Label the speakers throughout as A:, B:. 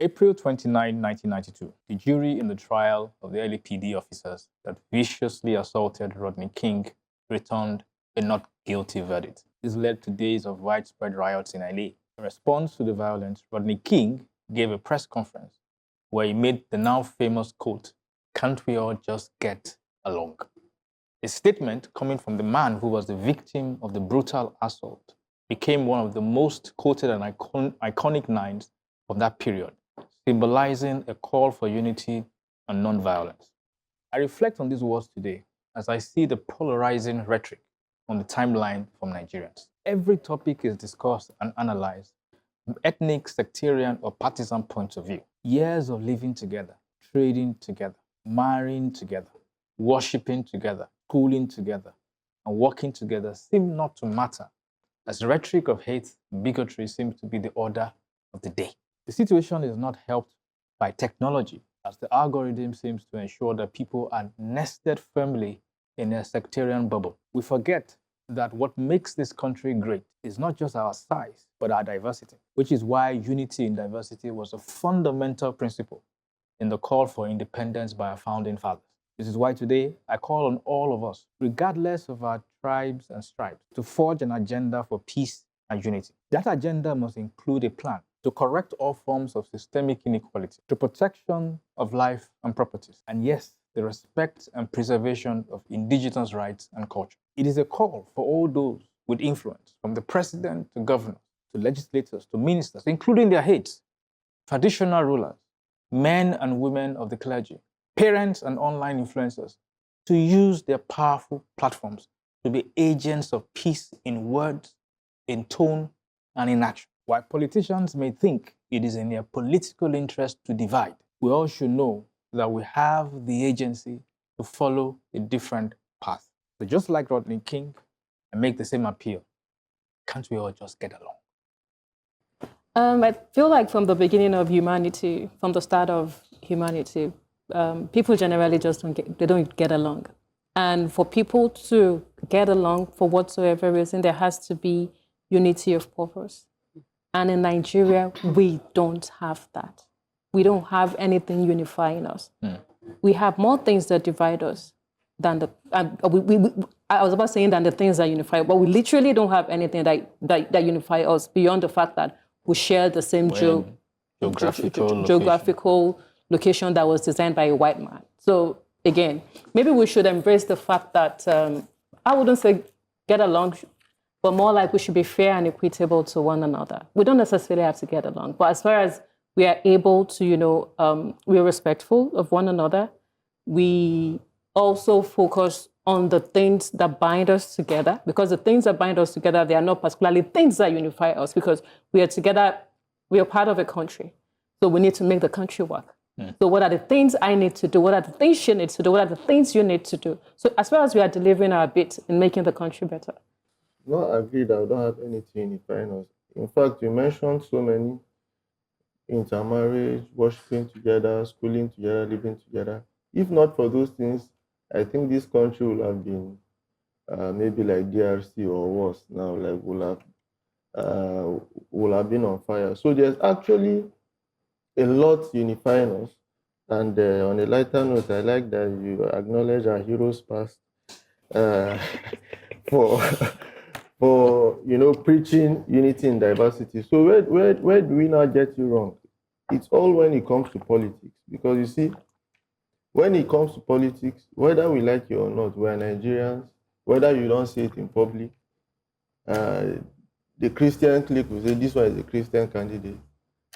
A: April 29, 1992, the jury in the trial of the early PD officers that viciously assaulted Rodney King returned a not guilty verdict. This led to days of widespread riots in LA. In response to the violence, Rodney King gave a press conference where he made the now famous quote, "Can't we all just get along?" A statement coming from the man who was the victim of the brutal assault became one of the most quoted and iconic lines of that period, symbolizing a call for unity and non-violence. I reflect on these words today as I see the polarizing rhetoric on the timeline from Nigerians. Every topic is discussed and analyzed from ethnic, sectarian, or partisan points of view. Years of living together, trading together, marrying together, worshiping together, schooling together, and working together seem not to matter, as the rhetoric of hate and bigotry seems to be the order of the day. The situation is not helped by technology, as the algorithm seems to ensure that people are nested firmly in a sectarian bubble. We forget that what makes this country great is not just our size, but our diversity, which is why unity in diversity was a fundamental principle in the call for independence by our founding fathers. This is why today I call on all of us, regardless of our tribes and stripes, to forge an agenda for peace and unity. That agenda must include a plan to correct all forms of systemic inequality, the protection of life and properties, and yes, the respect and preservation of indigenous rights and culture. It is a call for all those with influence, from the president to governors, to legislators, to ministers, including their heads, traditional rulers, men and women of the clergy, parents and online influencers, to use their powerful platforms to be agents of peace in words, in tone, and in action. While politicians may think it is in their political interest to divide, we all should know that we have the agency to follow a different path. So just like Rodney King, I make the same appeal. Can't we all just get along?
B: I feel like from the beginning of humanity, from the start of humanity, people generally just don't get along. And for people to get along for whatsoever reason, there has to be unity of purpose. And in Nigeria, we don't have that. We don't have anything unifying us. We have more things that divide us than the, I was about saying than the things that unify, but we literally don't have anything that unify us beyond the fact that we share the same geographical location that was designed by a white man. So again, maybe we should embrace the fact that, I wouldn't say get along, but more like we should be fair and equitable to one another. We don't necessarily have to get along, but as far as we are able to, we're respectful of one another. We also focus on the things that bind us together, because the things that bind us together, they are not particularly things that unify us, because we are together, we are part of a country. So we need to make the country work. So what are the things I need to do? What are the things she needs to do? What are the things you need to do? So as far as we are delivering our bit in making the country better.
C: No, I agree that we don't have anything unifying us. In fact, you mentioned so many: intermarriage, worshiping together, schooling together, living together. If not for those things, I think this country would have been maybe like DRC or worse now, like will have been on fire. So there's actually a lot unifying us. And on a lighter note, I like that you acknowledge our heroes past for preaching unity and diversity. So where do we now get you wrong? It's all when it comes to politics. Because you see, when it comes to politics, whether we like it or not, we're Nigerians, whether you don't say it in public, the Christian clique will say this one is a Christian candidate.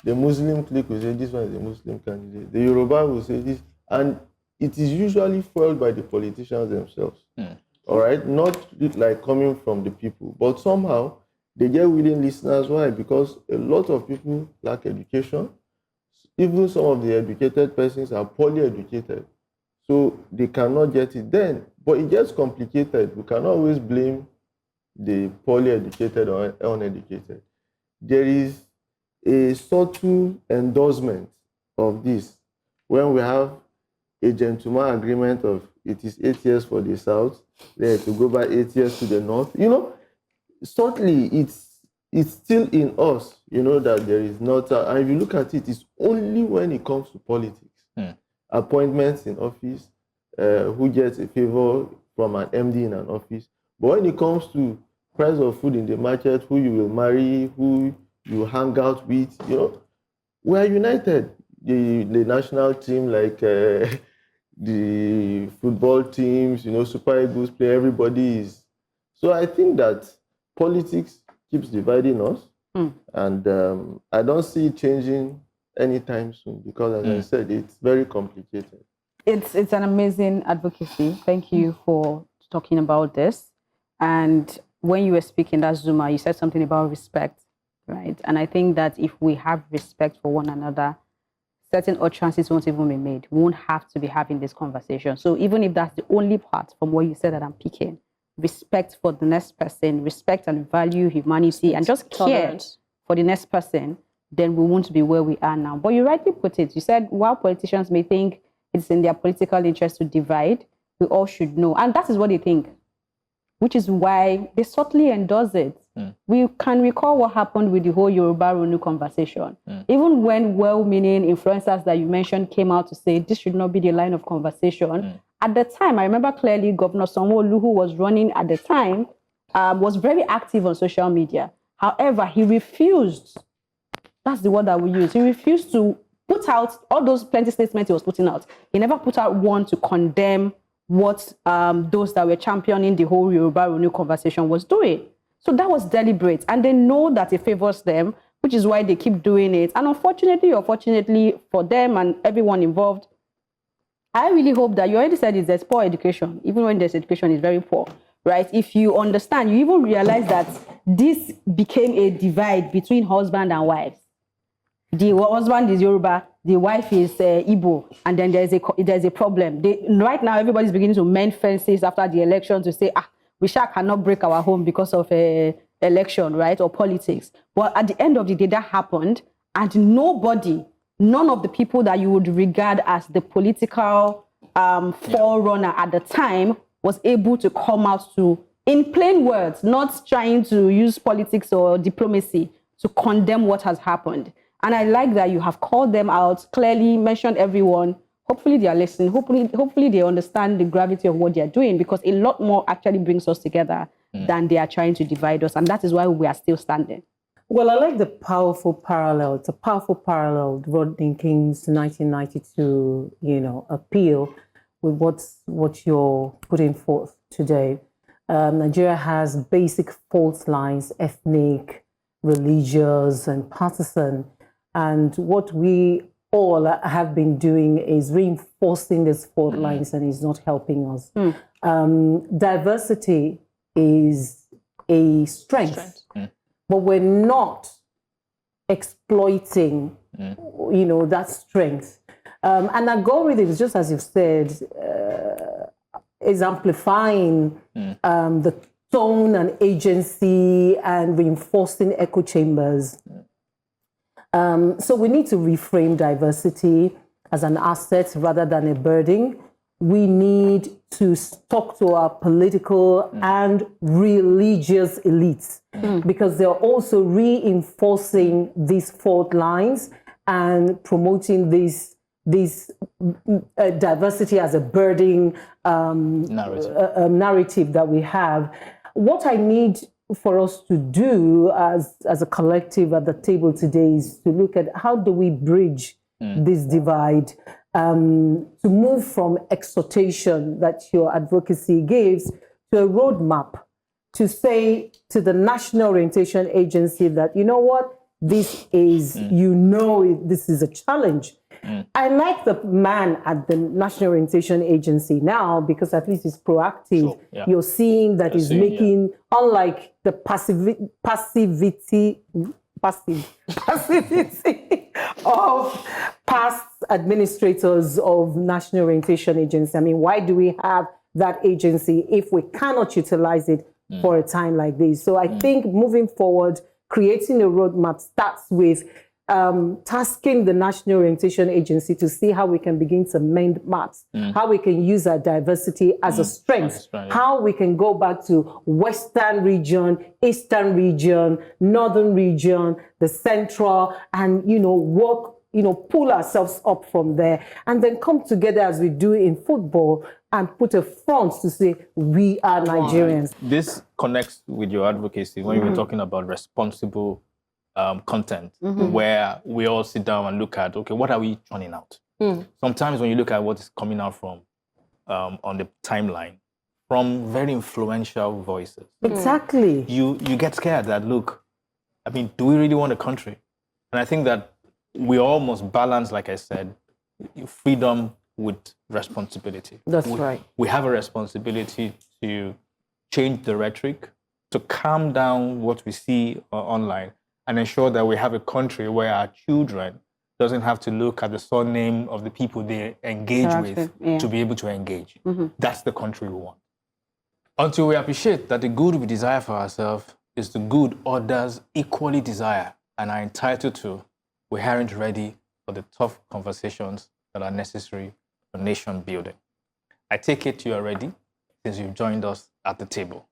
C: The Muslim clique will say this one is a Muslim candidate. The Yoruba will say this. And it is usually fueled by the politicians themselves. All right? Not like coming from the people. But somehow, they get willing listeners. Why? Because a lot of people lack education. Even some of the educated persons are poorly educated. So they cannot get it then. But it gets complicated. We cannot always blame the poorly educated or uneducated. There is a subtle endorsement of this when we have a gentleman agreement of it is 8 years for the South, then to go back 8 years to the North. Subtly, it's still in us, that there is not, and if you look at it, it's only when it comes to politics. Appointments in office, who gets a favor from an MD in an office. But when it comes to price of food in the market, who you will marry, who you hang out with, you know, we are united. The national team, like the football teams, you know, Super Eagles play, everybody is. So I think that politics keeps dividing us. And I don't see it changing anytime soon because, as I said, it's very complicated.
D: It's an amazing advocacy. Thank you for talking about this. And when you were speaking, that Zuma, you said something about respect, right? And I think that if we have respect for one another, certain utterances won't even be made. We won't have to be having this conversation. So even if that's the only part from what you said that I'm picking, respect for the next person, respect and value humanity, and just care for the next person, then we won't be where we are now. But you rightly put it. You said while politicians may think it's in their political interest to divide, we all should know. And that is what they think, which is why they subtly endorse it. We can recall what happened with the whole Yoruba Ronu conversation. Even when well-meaning influencers that you mentioned came out to say this should not be the line of conversation, at the time, I remember clearly Governor Sanwo-Olu, who was running at the time, was very active on social media. However, he refused, that's the word that we use, he refused to put out all those plenty statements he was putting out. He never put out one to condemn what those that were championing the whole Yoruba Ronu conversation was doing. So that was deliberate. And they know that it favors them, which is why they keep doing it. And unfortunately or fortunately for them and everyone involved, I really hope that you already said it, there's poor education. Even when there's education, it's very poor, right? If you understand, you even realize that this became a divide between husband and wives. The husband is Yoruba, the wife is Igbo, and then there's a problem. Right now, everybody's beginning to mend fences after the election to say, we cannot break our home because of election, right, or politics. But at the end of the day, that happened, and none of the people that you would regard as the political forerunner at the time was able to come out to, in plain words, not trying to use politics or diplomacy to condemn what has happened. And I like that you have called them out, clearly mentioned everyone. Hopefully they are listening. Hopefully they understand the gravity of what they are doing, because a lot more actually brings us together than they are trying to divide us. And that is why we are still standing.
B: Well, I like the powerful parallel. It's a powerful parallel, Rodney King's 1992, appeal with what you're putting forth today. Nigeria has basic fault lines, ethnic, religious, and partisan. And what we all have been doing is reinforcing these fault lines, and is not helping us. Diversity is a strength. But we're not exploiting, that strength. And algorithms, just as you've said, is amplifying the tone and agency and reinforcing echo chambers. So we need to reframe diversity as an asset rather than a burden. We need to talk to our political and religious elites, because they're also reinforcing these fault lines and promoting this diversity as a burden narrative that we have. What I need for us to do as a collective at the table today is to look at how do we bridge this divide, to move from exhortation that your advocacy gives to a roadmap, to say to the National Orientation Agency that, you know what, this is, this is a challenge. I like the man at the National Orientation Agency now, because at least he's proactive.
A: So,
B: You're seeing that he's making, unlike the passivity of past administrators of National Orientation Agency. I mean, why do we have that agency if we cannot utilize it for a time like this? So I think moving forward, creating a roadmap starts with tasking the National Orientation Agency to see how we can begin to mend maps, how we can use our diversity as a strength, how we can go back to Western region, Eastern region, Northern region, the Central, and, work
E: pull ourselves up from there and then come together as we do in football and put a front to say we are Nigerians.
A: This connects with your advocacy when you were talking about responsible content, where we all sit down and look at, okay, what are we churning out? Sometimes when you look at what is coming out from on the timeline, from very influential voices,
E: Exactly.
A: you get scared that, look, I mean, do we really want a country? And I think that we all must balance, like I said, freedom with responsibility.
E: That's right.
A: We have a responsibility to change the rhetoric, to calm down what we see online, and ensure that we have a country where our children doesn't have to look at the surname of the people they engage with to be able to engage. That's the country we want. Until we appreciate that the good we desire for ourselves is the good others equally desire and are entitled to, we aren't ready for the tough conversations that are necessary for nation building. I take it you are ready since you've joined us at the table.